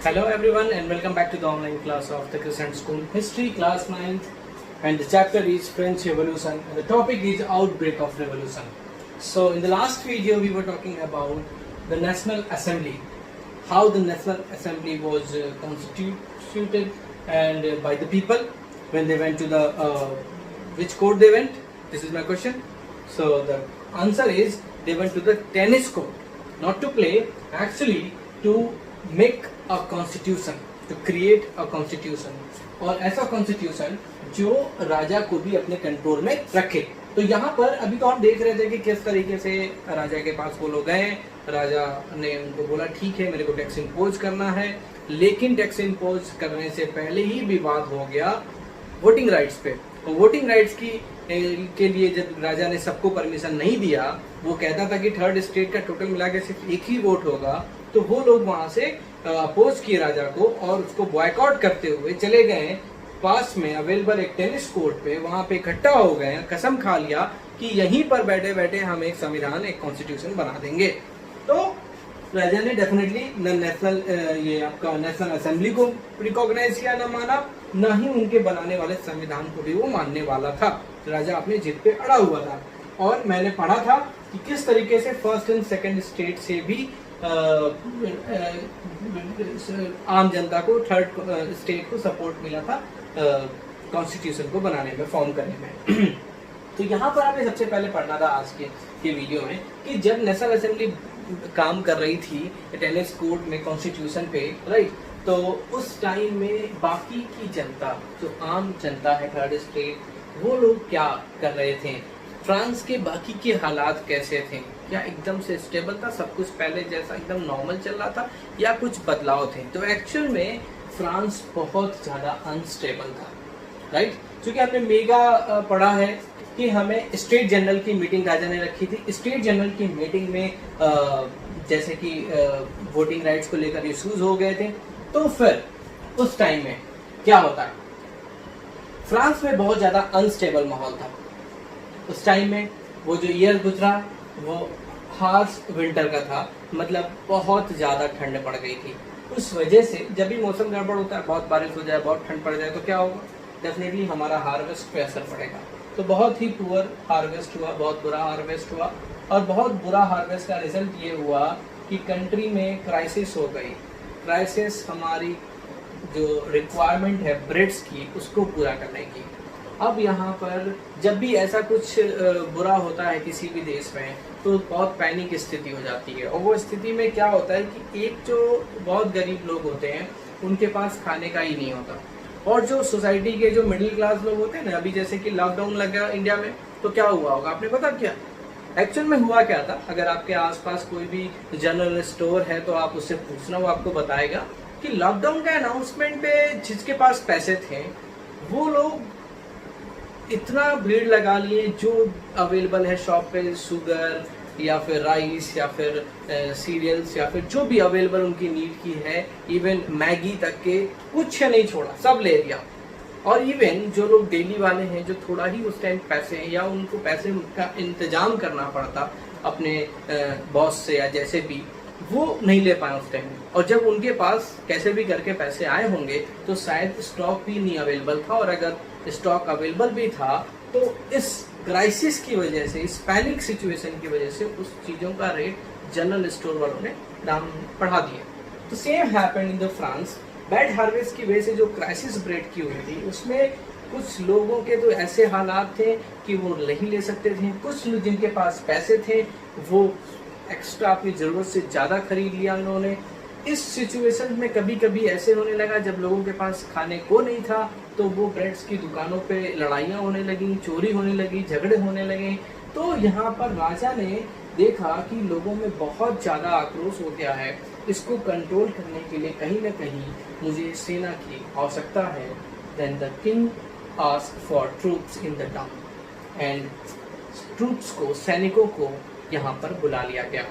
Hello everyone and welcome back to the online class of the Crescent School History class 9th, and the chapter is French Revolution and the topic is outbreak of revolution. So in the last video we were talking about the National Assembly, how the National Assembly was constituted and by the people when they went to the which court they went. This is my question. So the answer is they went to the tennis court, not to play, actually to make a constitution, to create a constitution, और ऐसा constitution जो राजा को भी अपने control में रखे. तो यहाँ पर अभी तो हम देख रहे थे कि किस तरीके से राजा के पास वो लोग गए. राजा ने उनको बोला ठीक है मेरे को टैक्स इम्पोज करना है, लेकिन टैक्स इम्पोज करने से पहले ही विवाद हो गया वोटिंग राइट्स पे. और वोटिंग राइट्स के लिए जब राजा ने सबको परमिशन नहीं दिया, वो कहता था कि थर्ड स्टेट का टोटल मिला के सिर्फ एक ही वोट होगा, तो वो लोग वहां से अपोज किए राजा को और उसको बॉयकॉट करते हुए चले गए पास में अवेलेबल एक टेनिस कोर्ट पे. वहां पे इकट्ठा हो गए, कसम खा लिया कि यहीं पर बैठे बैठे हम एक संविधान, एक कॉन्स्टिट्यूशन बना देंगे. तो राजा ने डेफिनेटली नेशनल ये आपका नेशनल असेंबली को रिकॉग्नाइज किया, न माना, न ही उनके बनाने वाले संविधान को भी वो मानने वाला था. राजा अपने जिद पे अड़ा हुआ था. और मैंने पढ़ा था कि किस तरीके से फर्स्ट एंड सेकंड स्टेट से भी आम जनता को थर्ड स्टेट को सपोर्ट मिला था कॉन्स्टिट्यूशन को बनाने में, फॉर्म करने में. तो यहाँ पर हमें सबसे पहले पढ़ना था आज के वीडियो में कि जब नेशनल असेंबली काम कर रही थी टेनिस कोर्ट में कॉन्स्टिट्यूशन पे, राइट, तो उस टाइम में बाकी की जनता, जो आम जनता है थर्ड स्टेट, वो लोग क्या कर रहे थे, फ्रांस के बाकी के हालात कैसे थे, क्या एकदम से स्टेबल था, सब कुछ पहले जैसा एकदम नॉर्मल चल रहा था, या कुछ बदलाव थे. तो एक्चुअल में फ्रांस बहुत ज़्यादा अनस्टेबल था, राइट. क्योंकि हमने मेगा पढ़ा है कि हमें स्टेट जनरल की मीटिंग राजा ने रखी थी. स्टेट जनरल की मीटिंग में जैसे कि वोटिंग राइट्स को लेकर इश्यूज हो गए थे. तो फिर उस टाइम में क्या होता है, फ्रांस में बहुत ज़्यादा अनस्टेबल माहौल था. उस टाइम में वो जो ईयर गुजरा वो हार्श विंटर का था, मतलब बहुत ज़्यादा ठंड पड़ गई थी. उस वजह से जब भी मौसम गड़बड़ होता है, बहुत बारिश हो जाए, बहुत ठंड पड़ जाए, तो क्या होगा, डेफिनेटली हमारा हार्वेस्ट पे असर पड़ेगा. तो बहुत ही पुअर हार्वेस्ट हुआ, बहुत बुरा हार्वेस्ट हुआ. और बहुत बुरा हार्वेस्ट का रिजल्ट ये हुआ कि कंट्री में क्राइसिस हो गई. क्राइसिस हमारी जो रिक्वायरमेंट है ब्रेड्स की, उसको पूरा करने की. अब यहाँ पर जब भी ऐसा कुछ बुरा होता है किसी भी देश में, तो बहुत पैनिक स्थिति हो जाती है. और वो स्थिति में क्या होता है कि एक जो बहुत गरीब लोग होते हैं उनके पास खाने का ही नहीं होता, और जो सोसाइटी के जो मिडिल क्लास लोग होते हैं ना, अभी जैसे कि लॉकडाउन लगा इंडिया में, तो क्या हुआ होगा आपने पता क्या एक्चुअल में हुआ क्या था. अगर आपके आसपास कोई भी जनरल स्टोर है तो आप उससे पूछना, वो आपको बताएगा कि लॉकडाउन का अनाउंसमेंट पे जिसके पास पैसे थे वो लोग इतना भीड़ लगा लिए, जो अवेलेबल है शॉप पे, शुगर या फिर राइस या फिर सीरियल्स या फिर जो भी अवेलेबल उनकी नीड की है, इवन मैगी तक के, कुछ नहीं छोड़ा, सब ले लिया. और इवन जो लोग डेली वाले हैं, जो थोड़ा ही उस टाइम पैसे या उनको पैसे का इंतजाम करना पड़ता अपने बॉस से या जैसे भी, वो नहीं ले पाए उस टाइम. और जब उनके पास कैसे भी करके पैसे आए होंगे तो शायद स्टॉक भी नहीं अवेलेबल था, और अगर स्टॉक अवेलेबल भी था तो इस क्राइसिस की वजह से, इस पैनिक सिचुएशन की वजह से उस चीज़ों का रेट जनरल स्टोर वालों ने दाम बढ़ा दिए. तो same happened in the France. Bad harvest की वजह से जो क्राइसिस ब्रेड की हुई थी, उसमें कुछ लोगों के तो ऐसे हालात थे कि वो नहीं ले सकते थे. कुछ लोग जिनके पास पैसे थे वो एक्स्ट्रा अपनी ज़रूरत से ज़्यादा खरीद लिया उन्होंने. इस सिचुएशन में कभी कभी ऐसे होने लगा जब लोगों के पास खाने को नहीं था, तो वो ब्रेड्स की दुकानों पे लड़ाइयाँ होने लगी, चोरी होने लगी, झगड़े होने लगे. तो यहाँ पर राजा ने देखा कि लोगों में बहुत ज़्यादा आक्रोश हो गया है, इसको कंट्रोल करने के लिए कहीं ना कहीं मुझे सेना की आवश्यकता है. Then the king asked for troops in the town, and troops को, सैनिकों को यहाँ पर बुला लिया गया.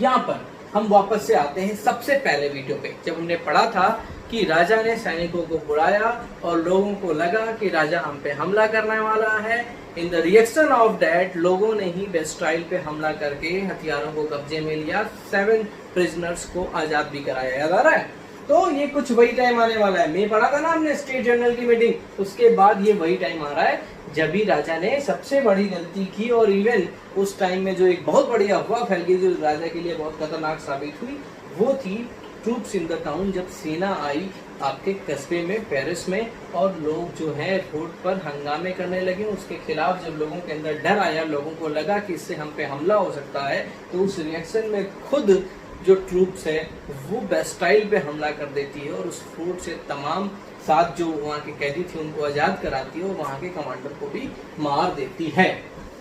यहाँ पर हम वापस से आते हैं सबसे पहले वीडियो पे, जब हमने पढ़ा था कि राजा ने सैनिकों को बुलाया और लोगों को लगा कि राजा हम पे हमला करने वाला है. In the reaction of that लोगों ने ही बेस्टाइल पे हमला करके हथियारों को कब्जे में लिया, 7 प्रिजनर्स को आजाद भी कराया. याद आ रहा है. तो ये कुछ वही टाइम आने वाला है। मैं पढ़ा था ना हमने स्टेट जनरल की मीटिंग, उसके बाद ये वही टाइम आ रहा है जब भी राजा ने सबसे बड़ी गलती की, और इवन उस टाइम में जो एक बहुत बड़ी अफवाह फैल गई जो राजा के लिए बहुत खतरनाक साबित हुई, वो थी ट्रूप्स इन द टाउन। जब सेना आई आपके कस्बे में, पेरिस में, और लोग जो है रोड पर हंगामे करने लगे उसके खिलाफ, जब लोगों के अंदर डर आया, लोगों को लगा कि इससे हम पे हमला हो सकता है, तो उस रिएक्शन में खुद जो ट्रूप्स है वो बेस्टाइल पे हमला कर देती है और उस फोर्ट से तमाम साथ जो वहाँ के कैदी थे उनको आज़ाद कराती है और वहाँ के कमांडर को भी मार देती है।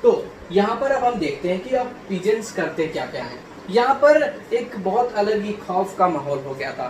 तो यहाँ पर अब हम देखते हैं कि अब पीजेंट्स करते क्या क्या है। यहाँ पर एक बहुत अलग ही खौफ का माहौल हो गया था,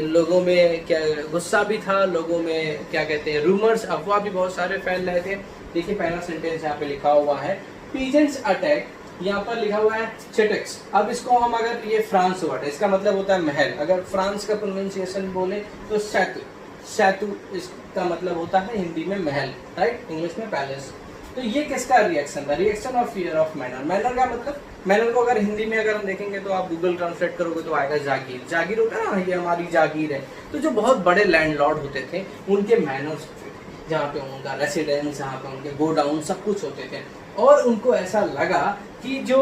लोगों में क्या गुस्सा भी था, लोगों में क्या कहते हैं रूमर्स, अफवाह भी बहुत सारे फैल रहे थे। देखिए पहला सेंटेंस यहाँ पे लिखा हुआ है पीजेंट्स अटैक, यहाँ पर लिखा हुआ है चेटेक्स। अब इसको हम अगर, ये फ्रांस वर्ड है, इसका मतलब होता है महल, अगर फ्रांस का प्रोनाउंसिएशन बोले तो सैतु, सैतु इसका मतलब होता है हिंदी में महल, राइट, इंग्लिश में पैलेस। तो ये किसका रिएक्शन था? Reaction of fear of manner. Manner का मतलब, मैनर को अगर हिंदी में अगर हम देखेंगे तो आप गूगल ट्रांसलेट करोगे तो आएगा जागीर। जागीर होता है ना, ये हमारी जागीर है। तो जो बहुत बड़े लैंडलॉर्ड होते थे उनके मैनर्स, जहाँ पे उनका रेसिडेंस, जहाँ पे उनके गोडाउन सब कुछ होते थे, और उनको ऐसा लगा कि जो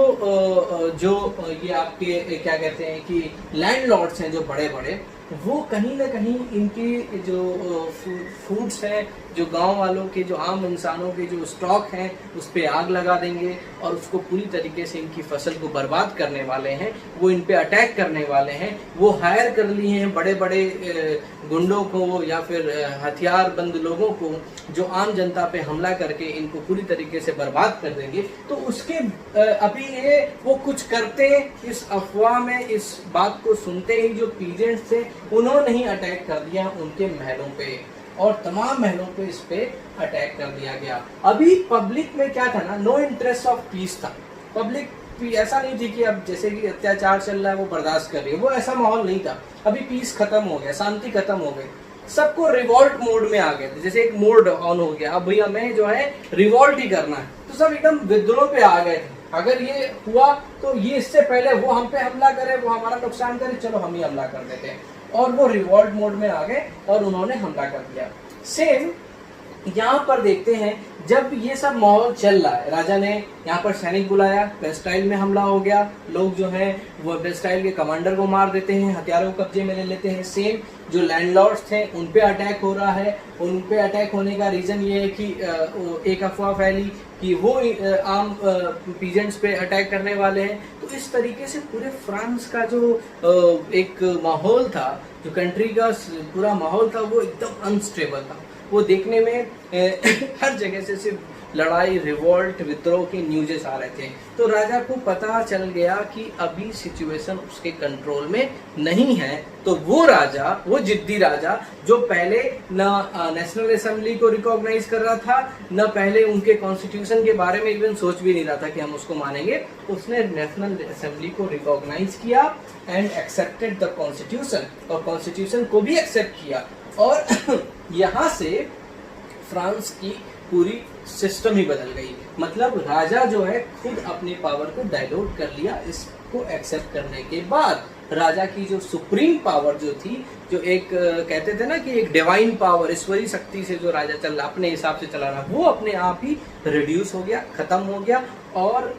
ये आपके क्या कहते हैं कि लैंडलॉर्ड्स हैं जो बड़े बड़े, वो कहीं ना कहीं इनकी जो फूड्स हैं, जो गांव वालों के, जो आम इंसानों के जो स्टॉक हैं उस पे आग लगा देंगे और उसको पूरी तरीके से इनकी फसल को बर्बाद करने वाले हैं, वो इन पे अटैक करने वाले हैं। वो हायर कर लिए हैं बड़े बड़े गुंडों को या फिर हथियारबंद लोगों को जो आम जनता पे हमला करके इनको पूरी तरीके से बर्बाद कर देंगे। तो उसके अभी ये वो कुछ करते, इस अफवाह में इस बात को सुनते ही जो पीजेंट्स थे उन्होंने ही अटैक कर दिया उनके महलों पे, और तमाम महलों पे इस पे अटैक कर दिया गया। अभी पब्लिक में क्या था ना, नो इंटरेस्ट ऑफ पीस था। पब्लिक ऐसा नहीं थी कि अब जैसे कि अत्याचार चल रहा है वो बर्दाश्त कर रही है, वो ऐसा माहौल नहीं था। अभी पीस खत्म हो गया, शांति खत्म हो गई, सबको रिवॉल्ट मोड में आ गए थे। जैसे एक मोड ऑन हो गया, अब भैया हमें जो है रिवॉल्ट ही करना है, तो सब एकदम विद्रोह पे आ गए थे। अगर ये हुआ तो ये इससे पहले वो हम पे हमला करे, वो हमारा नुकसान करे, चलो हम ही हमला कर देते हैं, और वो रिवॉल्ट मोड में आ गए और उन्होंने हमला कर दिया। सेम यहाँ पर देखते हैं, जब ये सब माहौल चल रहा है, राजा ने यहाँ पर सैनिक बुलाया, बेस्टाइल में हमला हो गया, लोग जो हैं वो बेस्टाइल के कमांडर को मार देते हैं, हथियारों को कब्जे में ले लेते हैं। सेम जो लैंडलॉर्ड्स थे उन पे अटैक हो रहा है। उन पे अटैक होने का रीज़न ये है कि एक अफवाह फैली कि वो आम पीजेंट्स पे अटैक करने वाले हैं। तो इस तरीके से पूरे फ्रांस का जो एक माहौल था, जो कंट्री का पूरा माहौल था, वो एकदम अनस्टेबल था। वो देखने में हर जगह से सिर्फ लड़ाई, रिवॉल्ट, विद्रोह के न्यूज़ेस आ रहे थे। तो राजा को पता चल गया कि अभी सिचुएशन उसके कंट्रोल में नहीं है। तो वो राजा, वो जिद्दी राजा जो पहले न नेशनल असेंबली को रिकॉग्नाइज कर रहा था, न पहले उनके कॉन्स्टिट्यूशन के बारे में इवन सोच भी नहीं रहा था कि हम उसको मानेंगे, उसने नेशनल असेंबली को रिकॉग्नाइज किया एंड एक्सेप्टेड द कॉन्स्टिट्यूशन, और कॉन्स्टिट्यूशन को भी एक्सेप्ट किया। और यहाँ से फ्रांस की पूरी सिस्टम ही बदल गई। मतलब राजा जो है खुद अपनी पावर को डायल्यूट कर लिया। इसको एक्सेप्ट करने के बाद राजा की जो सुप्रीम पावर जो थी, जो एक कहते थे ना कि एक डिवाइन पावर, ईश्वरीय शक्ति से जो राजा चल रहा, अपने हिसाब से चला रहा, वो अपने आप ही रिड्यूस हो गया, खत्म हो गया, और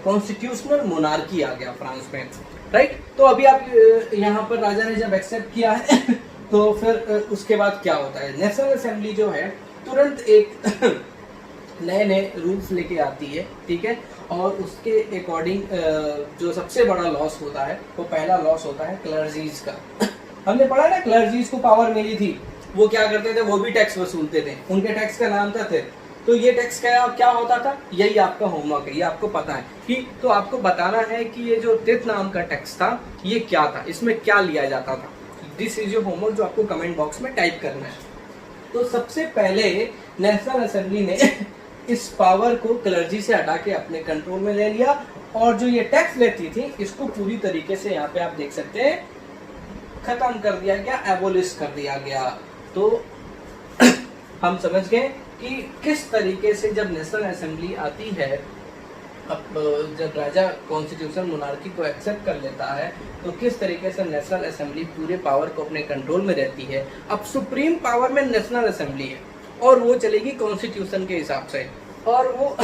कॉन्स्टिट्यूशनल मोनार्की आ गया फ्रांस में, राइट। तो अभी आप यहाँ पर राजा ने जब एक्सेप्ट किया है तो फिर उसके बाद क्या होता है, नेशनल असेंबली जो है तुरंत एक नए नए रूल्स लेके आती है, ठीक है। और उसके अकॉर्डिंग जो सबसे बड़ा लॉस होता है, वो पहला लॉस होता है क्लर्जीज का। हमने पढ़ा ना, क्लर्जीज को पावर मिली थी, वो क्या करते थे, वो भी टैक्स वसूलते थे, उनके टैक्स का नाम था थे। तो ये टैक्स क्या होता था, यही आपका होमवर्क है, ये आपको पता है कि, तो आपको बताना है कि ये जो तित नाम का टैक्स था ये क्या था, इसमें क्या लिया जाता था। दिस इज योर होमवर्क जो आपको कमेंट बॉक्स में टाइप करना है। तो सबसे पहले नेशनल असेंबली ने इस पावर को क्लर्जी से हटा के अपने कंट्रोल में ले लिया, और जो ये टैक्स लेती थी इसको पूरी तरीके से यहाँ पे आप देख सकते हैं खत्म कर दिया गया, एबोलिश कर दिया गया। तो हम समझ गए कि किस तरीके से जब नेशनल असेंबली आती है अब जब राजा कॉन्स्टिट्यूशन मोनार्की को एक्सेप्ट कर लेता है तो किस तरीके से नेशनल असेंबली पूरे पावर को अपने कंट्रोल में रहती है। अब सुप्रीम पावर में नेशनल असेंबली है और वो चलेगी कॉन्स्टिट्यूशन के हिसाब से, और वो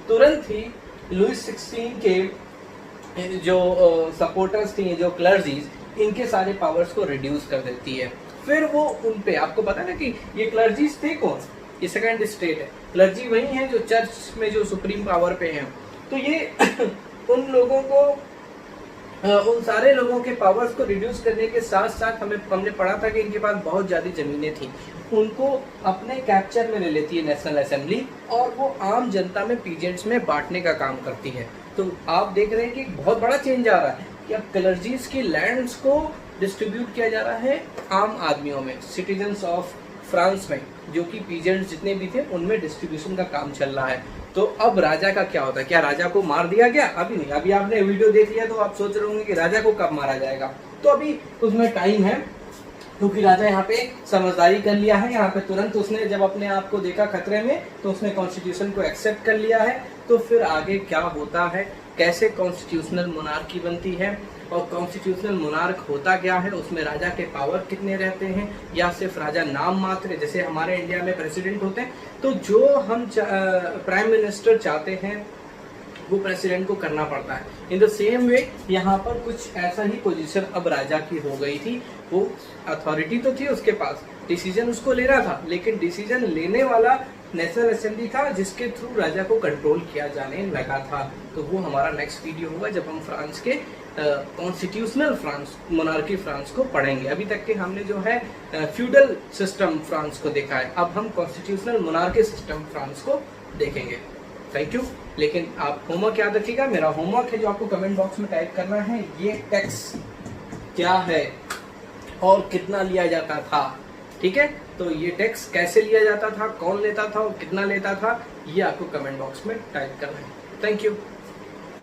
तुरंत ही लुइस 16 के जो सपोर्टर्स थी, जो क्लर्जीज, इनके सारे पावर्स को रिड्यूस कर देती है। फिर वो उन पे, आपको पता है ना कि ये क्लर्जीज थे कौन, ये सेकंड स्टेट है। क्लर्जी वही है जो चर्च में जो सुप्रीम पावर पे हैं। तो ये उन लोगों को, उन सारे लोगों के पावर्स को रिड्यूस करने के साथ साथ हमने पढ़ा था कि इनके पास बहुत ज़्यादा ज़मीनें थी, उनको अपने कैप्चर में ले लेती है नेशनल असेंबली, और वो आम जनता में पीजेंट्स में बांटने का काम करती है। तो आप देख रहे हैं कि बहुत बड़ा चेंज आ रहा है कि अब क्लर्जीज की लैंड्स को डिस्ट्रीब्यूट किया जा रहा है आम आदमियों में, सिटीजन्स ऑफ फ्रांस में, जो कि पीजेंट्स जितने भी थे उनमें डिस्ट्रीब्यूशन का काम चल रहा है। तो अब राजा का क्या होता है, क्या राजा को मार दिया गया? अभी नहीं, अभी आपने वीडियो देख लिया तो आप सोच रहे होंगे कि राजा को कब मारा जाएगा। तो अभी उसमें टाइम है, क्योंकि राजा यहाँ पे समझदारी कर लिया है। यहाँ पे तुरंत उसने जब अपने आप को देखा खतरे में तो उसने कॉन्स्टिट्यूशन को एक्सेप्ट कर लिया है। तो फिर आगे क्या होता है, कैसे कॉन्स्टिट्यूशनल मोनार्की बनती है, और कॉन्स्टिट्यूशनल मोनार्क होता क्या है, उसमें राजा के पावर कितने रहते हैं, या सिर्फ राजा नाम मात्र, जैसे हमारे इंडिया में प्रेसिडेंट होते हैं। तो जो हम प्राइम मिनिस्टर चाहते हैं वो प्रेसिडेंट को करना पड़ता है। इन द सेम वे यहाँ पर कुछ ऐसा ही पोजीशन अब राजा की हो गई थी। वो अथॉरिटी तो थी उसके पास, डिसीजन उसको लेना था, लेकिन डिसीजन लेने वाला नेशनल असेंबली था जिसके थ्रू राजा को कंट्रोल किया जाने लगा था। तो वो हमारा नेक्स्ट वीडियो होगा जब हम फ्रांस के कॉन्स्टिट्यूशनल फ्रांस, मोनार्की फ्रांस को पढ़ेंगे। अभी तक के हमने जो है फ्यूडल सिस्टम फ्रांस को देखा है, अब हम कॉन्स्टिट्यूशनल मोनार्की सिस्टम फ्रांस को देखेंगे। Thank you. लेकिन आप होमवर्क याद रखिएगा, मेरा होमवर्क है जो आपको कमेंट बॉक्स में टाइप करना है, ये टैक्स क्या है और कितना लिया जाता था। ठीक है, तो ये टैक्स कैसे लिया जाता था, कौन लेता था और कितना लेता था, ये आपको कमेंट बॉक्स में टाइप करना है। Thank you.